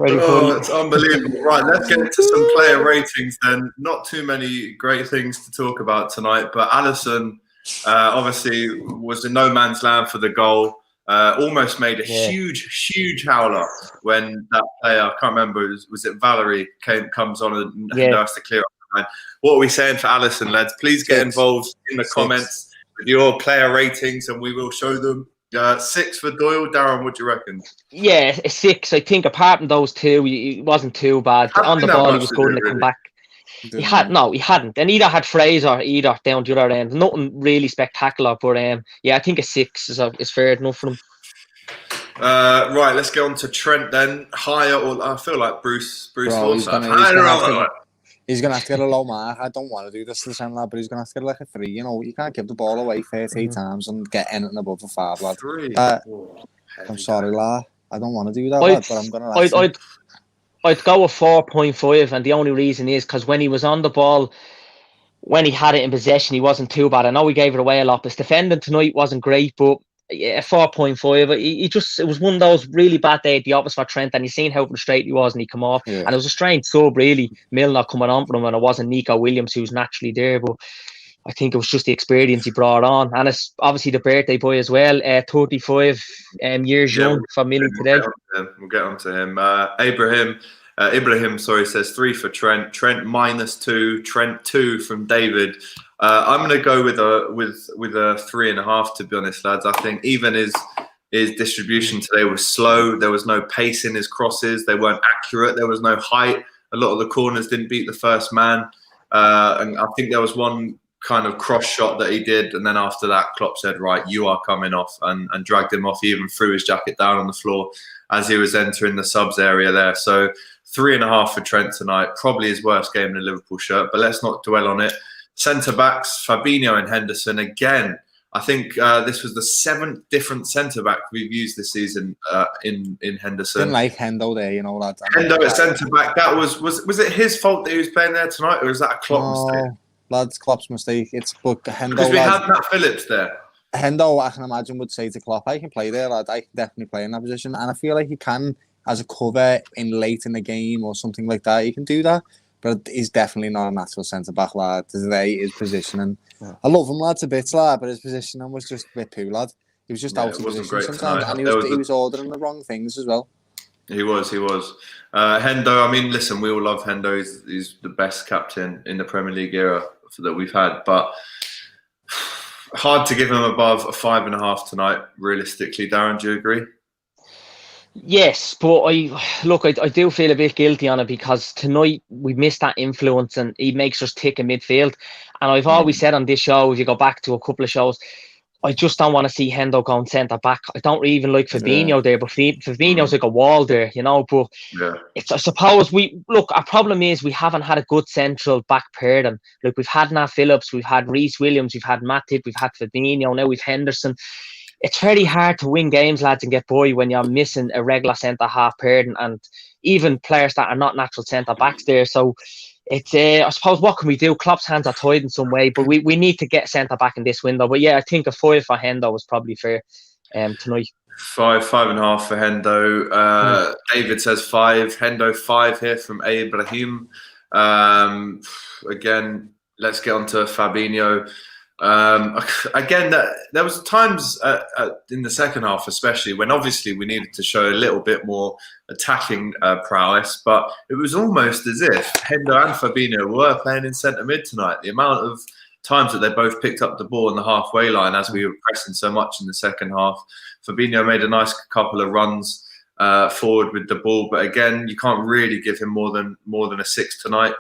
It's unbelievable. Right, let's get into some player ratings then. Not too many great things to talk about tonight, but Alisson obviously was in no man's land for the goal. Almost made a huge howler when that player, I can't remember, was it Rivalry, comes on and has to clear up the line. What are we saying for Alisson, lads? Please get involved in the comments with your player ratings, and we will show them. 6 for Doyle. Darren, what do you reckon? Yeah, a 6. I think apart from those two, he wasn't too bad. On the ball, he was good in the comeback. He hadn't. And either had Fraser down the other end. Nothing really spectacular, but I think a 6 is fair enough for him. Right, let's go on to Trent then. Higher, or I feel like Bruce he's gonna have to get a low mark. I don't want to do this to the same lad, but he's gonna have to get like a 3. You know, you can't give the ball away 38 times and get anything above a 5, lad. 3. I'm sorry, lad. I don't want to do that, lad, but I'm gonna. I'd go with 4.5, and the only reason is because when he was on the ball, when he had it in possession, he wasn't too bad. I know he gave it away a lot. His defending tonight wasn't great, but 4.5. It was one of those really bad days, the opposite for Trent, and you seen how frustrated he was, and he come off, and it was a strange sub, really. Milner coming on for him, and it wasn't Nico Williams who's naturally there, but I think it was just the experience he brought on, and it's obviously the birthday boy as well. 35 years young for Millie today. We'll get on to him. Ibrahim, says 3 for Trent. Trent -2. Trent 2 from David. I'm going to go with a 3.5. To be honest, lads, I think even his distribution today was slow. There was no pace in his crosses. They weren't accurate. There was no height. A lot of the corners didn't beat the first man. And I think there was one kind of cross shot that he did. And then after that, Klopp said, right, you are coming off, and dragged him off. He even threw his jacket down on the floor as he was entering the subs area there. So 3.5 for Trent tonight. Probably his worst game in a Liverpool shirt, but let's not dwell on it. Centre-backs, Fabinho and Henderson. Again, I think this was the 7th different centre-back we've used this season in Henderson. Didn't like Hendo there, you know, lads. Hendo at centre-back. That was it his fault that he was playing there tonight, or is that a Klopp mistake? Lads, Klopp's mistake. It's but Hendo. Because we had Matt Phillips there. Hendo, I can imagine, would say to Klopp, I can play there, lad. I can definitely play in that position. And I feel like he can, as a cover in late in the game or something like that, he can do that. But he's definitely not a natural centre-back, lad. Today, his positioning. Yeah. I love him, lad, to bits, lad, but his positioning was just a bit poo, lad. He was just out of position sometimes. And he was ordering the wrong things as well. He was. Hendo, I mean, listen, we all love Hendo. He's the best captain in the Premier League era that we've had. But hard to give him above a 5.5 tonight, realistically. Darren, do you agree? Yes, but I do feel a bit guilty on it because tonight we missed that influence and he makes us tick in midfield. And I've always said on this show, if you go back to a couple of shows, I just don't want to see Hendo going centre back. I don't even like Fabinho there, but Fabinho's like a wall there, you know. But it's, I suppose our problem is we haven't had a good central back pair. And look, we've had Nat Phillips, we've had Reece Williams, we've had Matip, we've had Fabinho, now we've Henderson. It's very hard to win games, lads, and get by when you're missing a regular centre half pair and even players that are not natural centre backs there. So it's I suppose, what can we do? Klopp's hands are tied in some way, but we need to get centre back in this window. But yeah, I think a 5 for Hendo was probably fair tonight. 5.5 for Hendo. David says 5. Hendo 5 here from Ibrahim. Again, let's get on to Fabinho. Again, there was times in the second half, especially when obviously we needed to show a little bit more attacking prowess, but it was almost as if Hendo and Fabinho were playing in centre mid tonight. The amount of times that they both picked up the ball on the halfway line as we were pressing so much in the second half. Fabinho made a nice couple of runs forward with the ball, but again, you can't really give him more than a 6 tonight.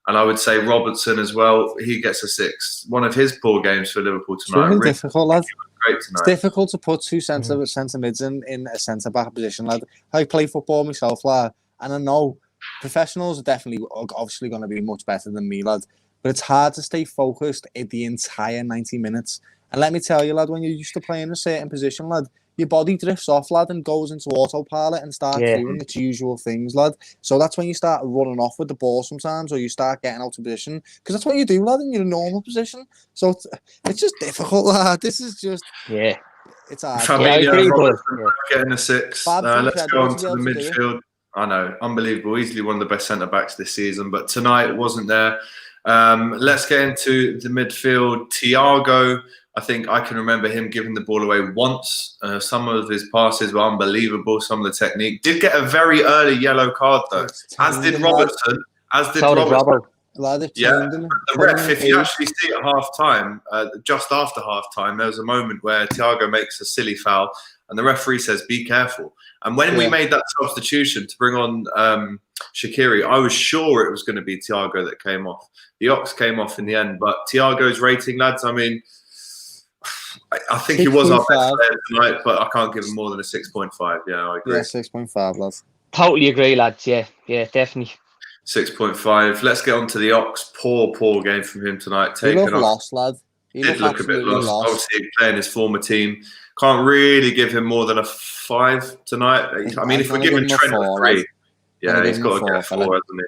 And I would say Robertson as well. He gets a 6. One of his poor games for Liverpool tonight. It's really difficult, lad. Great tonight. It's difficult to put two centre mids in a centre back position, lad. I play football myself, lad, and I know professionals are definitely obviously going to be much better than me, lad. But it's hard to stay focused in the entire 90 minutes. And let me tell you, lad, when you're used to playing a certain position, lad, your body drifts off, lad, and goes into autopilot and starts doing its usual things, lad. So that's when you start running off with the ball sometimes, or you start getting out of position, because that's what you do, lad, in your normal position. So it's just difficult, lad. This is just it's hard. Fabinho, getting a 6. Let's go on to the midfield. I know, unbelievable. Easily one of the best centre backs this season, but tonight wasn't there. Let's get into the midfield. Thiago. I think I can remember him giving the ball away once. Some of his passes were unbelievable. Some of the technique. Did get a very early yellow card though, as did Robertson. Yeah, the ref, if you actually see at half time, just after half time, there was a moment where Thiago makes a silly foul and the referee says, be careful. And when we made that substitution to bring on Shaqiri, I was sure it was going to be Thiago that came off. The Ox came off in the end, but Thiago's rating, lads, I mean, I think he was our best player tonight, but I can't give him more than a 6.5. Yeah, I agree. Yeah, 6.5, lads. Totally agree, lads. Yeah, definitely. 6.5. Let's get on to the Ox. Poor game from him tonight. He looked lost, lad. He did look a bit lost. Obviously, playing his former team. Can't really give him more than a 5 tonight. I mean, if we're giving Trent a 3, he's got to get a 4, hasn't he?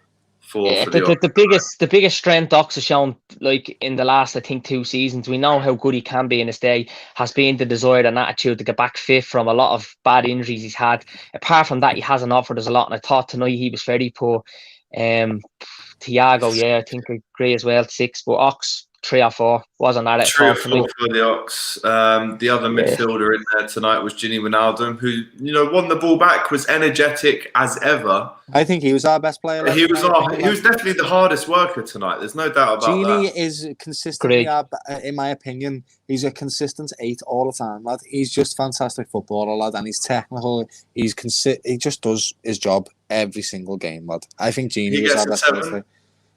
The biggest strength Ox has shown, like in the last, I think, 2 seasons, we know how good he can be in his day, has been the desire and attitude to get back fit from a lot of bad injuries he's had. Apart from that, he hasn't offered us a lot, and I thought tonight he was very poor. Thiago, I think I agree as well, 6, but Ox 3 or 4 wasn't that at 3 or 4 for the Ox. The other midfielder in there tonight was Gini Wijnaldum, who won the ball back, was energetic as ever. I think he was our best player. He was definitely the hardest worker tonight. There's no doubt about Gini that. is consistently, in my opinion, he's a consistent 8 all the time, lad. He's just fantastic footballer, lad, and he's technical. He just does his job every single game, lad. I think Genie He was gets our a best 7.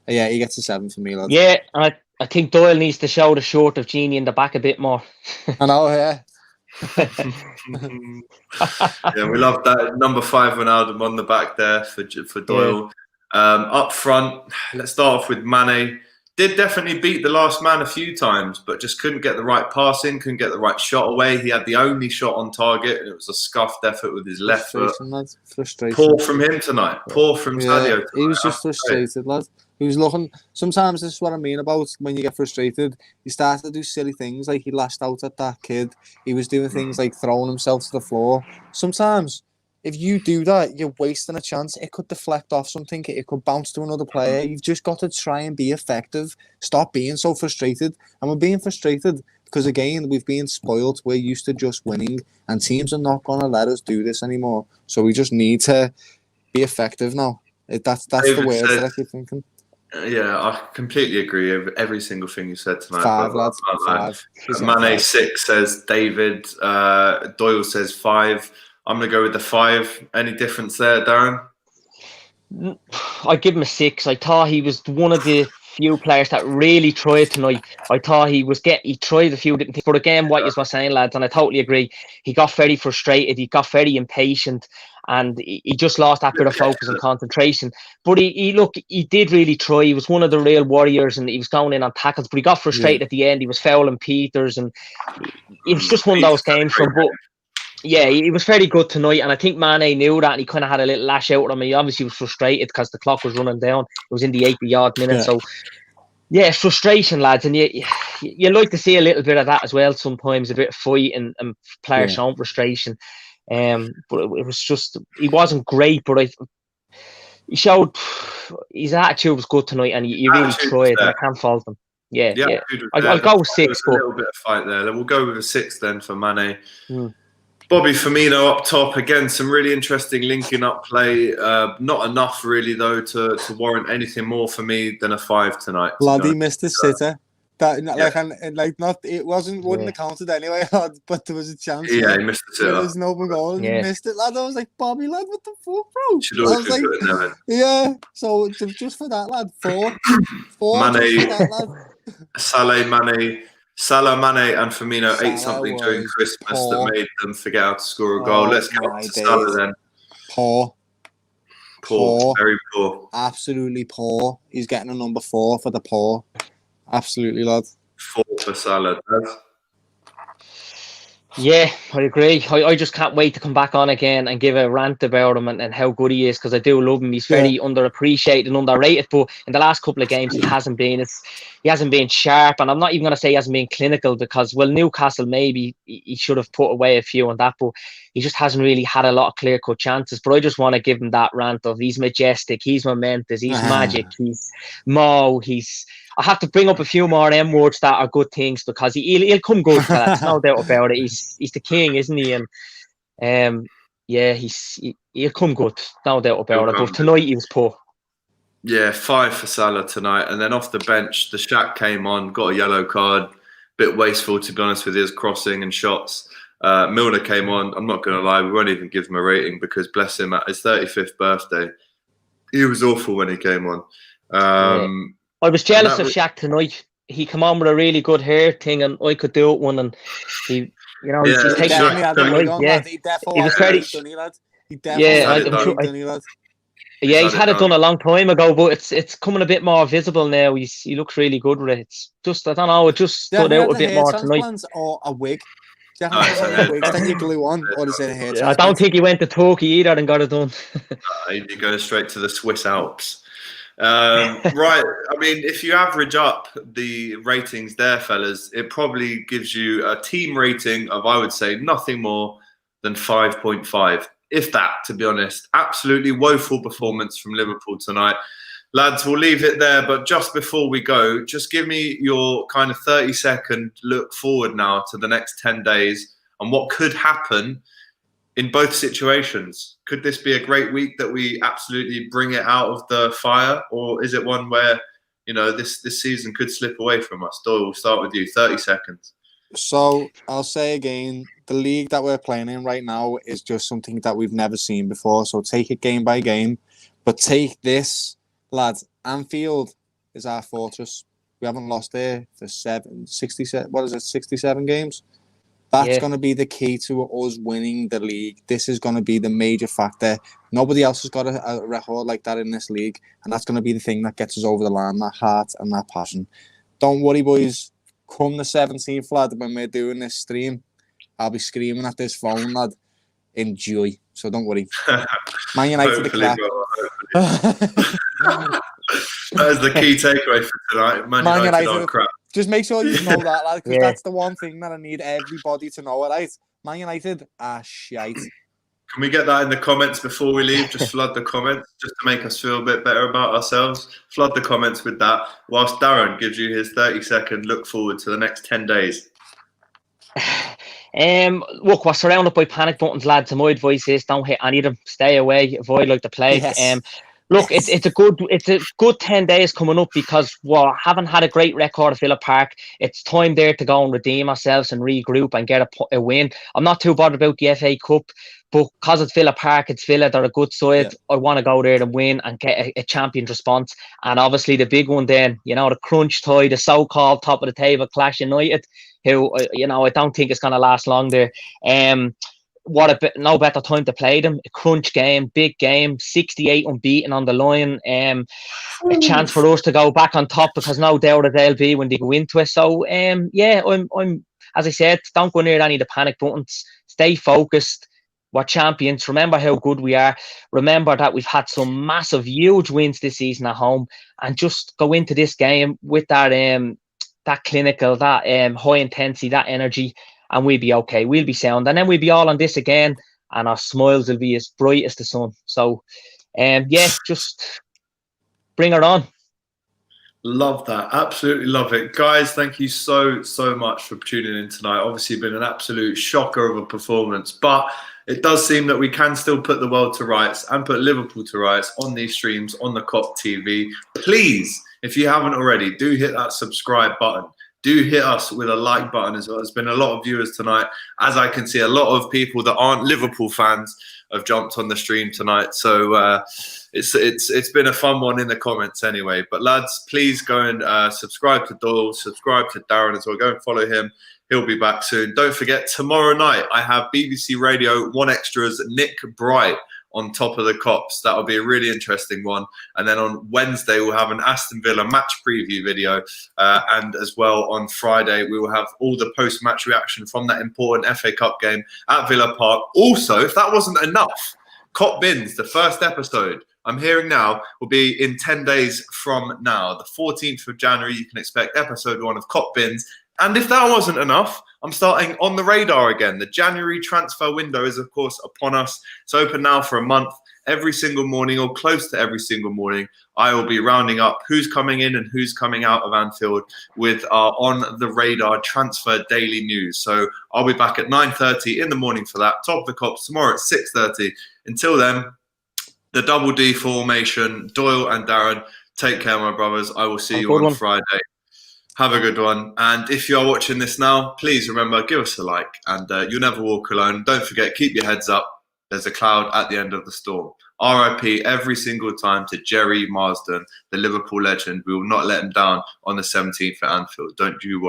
Yeah, he gets a 7 for me, lad. Yeah, I think Doyle needs to show the short of Genie in the back a bit more. I know, yeah. Yeah, we love that. Number 5 Ronaldo on the back there for Doyle. Up front, let's start off with Mane. Did definitely beat the last man a few times, but just couldn't get the right pass in, couldn't get the right shot away. He had the only shot on target, and it was a scuffed effort with his left foot. Frustration. Poor from him tonight. Poor from Sadio tonight. He was just frustrated, lad. He was looking. Sometimes this is what I mean about when you get frustrated. He started to do silly things, like he lashed out at that kid. He was doing things like throwing himself to the floor. Sometimes, if you do that, you're wasting a chance. It could deflect off something. It could bounce to another player. You've just got to try and be effective. Stop being so frustrated. And we're being frustrated because, again, we've been spoiled. We're used to just winning, and teams are not going to let us do this anymore. So we just need to be effective now. That's the word that I keep thinking. Yeah, I completely agree with every single thing you said tonight. 5, lads. 5. Mane 6 says David. Doyle says 5. I'm going to go with the 5. Any difference there, Darren? I'd give him a 6. I thought he was one of the few players that really tried tonight. I thought he tried a few different things. But again, what you were saying, lads, and I totally agree, he got very frustrated. He got very impatient. And he just lost that bit of focus and concentration. But he did really try. He was one of the real warriors, and he was going in on tackles. But he got frustrated at the end. He was fouling Peters, and it was just one of those games from. But yeah, he was very good tonight, and I think Mane knew that, and he kind of had a little lash out at him. He obviously was frustrated because the clock was running down. It was in the 80-odd minute, so. Yeah, frustration, lads, and you like to see a little bit of that as well. Sometimes a bit of fight and players showing frustration. But it was just, he wasn't great, but he showed his attitude was good tonight, and he really tried, and I can't fault him. Yeah. I'll go with 6. A little bit of fight there. We'll go with a 6 then for Mane. Bobby Firmino up top again. Some really interesting linking up play. Not enough really though to warrant anything more for me than a 5 tonight. Bloody missed the sitter. That wouldn't have counted anyway, but there was a chance. Yeah, he missed the sitter. There was no goal, and he missed it, lad. I was like, Bobby, lad, what the fuck, bro? Should always be good, never. Yeah. So just for that, lad, 4. 4. Mane. Salah, Mane, and Firmino ate something during Christmas that made them forget how to score a goal. Let's get on to Salah then. Poor. Very poor. Absolutely poor. He's getting a number 4 for the poor. Absolutely, lad. 4 for Salah. Yeah, I agree. I just can't wait to come back on again and give a rant about him and how good he is, because I do love him. He's very underappreciated and underrated, but in the last couple of games he hasn't been sharp, and I'm not even going to say he hasn't been clinical, because Newcastle maybe he should have put away a few on that, but he just hasn't really had a lot of clear-cut chances. But I just want to give him that rant of he's majestic, he's momentous, he's magic, he's Mo, I have to bring up a few more M words that are good things, because he'll come good for that. There's no doubt about it. He's the king, isn't he? And he'll come good, no doubt about it. But tonight he was poor. Yeah, 5 for Salah tonight, and then off the bench, the Shaq came on, got a yellow card, bit wasteful to be honest with his crossing and shots. Milner came on. I'm not going to lie, we won't even give him a rating because bless him, at his 35th birthday, he was awful when he came on. I was jealous of Shaq tonight. He came on with a really good hair thing, and I could do it one. And he's taking it. He was very. He's had it done a long time ago, but it's coming a bit more visible now. He looks really good with it. It's just, I don't know, it just stood out a bit more tonight. Or a wig. That you glue on, or is it a hair transplant? I don't think he went to Turkey either and got it done. He goes straight to the Swiss Alps. Right, I mean, if you average up the ratings there, fellas, it probably gives you a team rating of, I would say, nothing more than 5.5, if that, to be honest. Absolutely woeful performance from Liverpool tonight. Lads, we'll leave it there, but just before we go, just give me your kind of 30-second look forward now to the next 10 days and what could happen in both situations. Could this be a great week that we absolutely bring it out of the fire, or is it one where, you know, this season could slip away from us? Doyle, we'll start with you. 30 seconds. So I'll say again, the league that we're playing in right now is just something that we've never seen before. So take it game by game, but take this, lads. Anfield is our fortress. We haven't lost there for 67. What is it? 67 games. That's going to be the key to us winning the league. This is going to be the major factor. Nobody else has got a record like that in this league, and that's going to be the thing that gets us over the line. That heart and that passion. Don't worry, boys. Come the 17th, lad, when we're doing this stream, I'll be screaming at this phone, lad. Enjoy. So don't worry. Man United the crap. That is the key takeaway for tonight. Man United are crap. Just make sure you know that, lad, because that's the one thing that I need everybody to know, right? Man United are shite. Can we get that in the comments before we leave? Just flood the comments, just to make us feel a bit better about ourselves. Flood the comments with that, whilst Darren gives you his 30-second look forward to the next 10 days. Look, we're surrounded by panic buttons, lads. And my advice is don't hit any of them. Stay away, avoid like the plague. Yes. Look, it's a good 10 days coming up because we haven't had a great record at Villa Park. It's time there to go and redeem ourselves and regroup and get a win. I'm not too bothered about the FA Cup, but because it's Villa Park, it's Villa, they're a good side. Yeah. I want to go there and win and get a champion's response. And obviously the big one then, the crunch tie, the so-called top of the table Clash United, who, I don't think it's going to last long there. No better time to play them. A crunch game, big game, 68 unbeaten on the line. A chance for us to go back on top because no doubt that they'll be when they go into it. So, I'm as I said, don't go near any of the panic buttons. Stay focused. We're champions. Remember how good we are. Remember that we've had some massive, huge wins this season at home, and just go into this game with that clinical, that high intensity, that energy. And we'll be okay. We'll be sound. And then we'll be all on this again. And our smiles will be as bright as the sun. So, just bring her on. Love that. Absolutely love it. Guys, thank you so much for tuning in tonight. Obviously, been an absolute shocker of a performance. But it does seem that we can still put the world to rights and put Liverpool to rights on these streams on the Kop TV. Please, if you haven't already, do hit that subscribe button. Do hit us with a like button as well. There's been a lot of viewers tonight. As I can see, a lot of people that aren't Liverpool fans have jumped on the stream tonight. So it's been a fun one in the comments anyway. But lads, please go and subscribe to Doyle, subscribe to Darren as well. Go and follow him. He'll be back soon. Don't forget, tomorrow night I have BBC Radio 1 Extra's Nick Bright on top of the Kops. That'll be a really interesting one. And then on Wednesday, we'll have an Aston Villa match preview video. And as well on Friday, we will have all the post-match reaction from that important FA Cup game at Villa Park. Also, if that wasn't enough, Kop Bins, the first episode, I'm hearing now, will be in 10 days from now. The 14th of January, you can expect episode 1 of Kop Bins. And if that wasn't enough, I'm starting On the Radar again. The January transfer window is, of course, upon us. It's open now for a month. Every single morning, or close to every single morning, I will be rounding up who's coming in and who's coming out of Anfield with our On the Radar transfer daily news. So I'll be back at 9:30 in the morning for that. Top of the Kops tomorrow at 6:30. Until then, the double D formation, Doyle and Darren. Take care, my brothers. I will see you on Friday. Have a good one. And if you are watching this now, please remember, give us a like. And you'll never walk alone. Don't forget, keep your heads up. There's a cloud at the end of the storm. RIP every single time to Jerry Marsden, the Liverpool legend. We will not let him down on the 17th at Anfield. Don't you worry.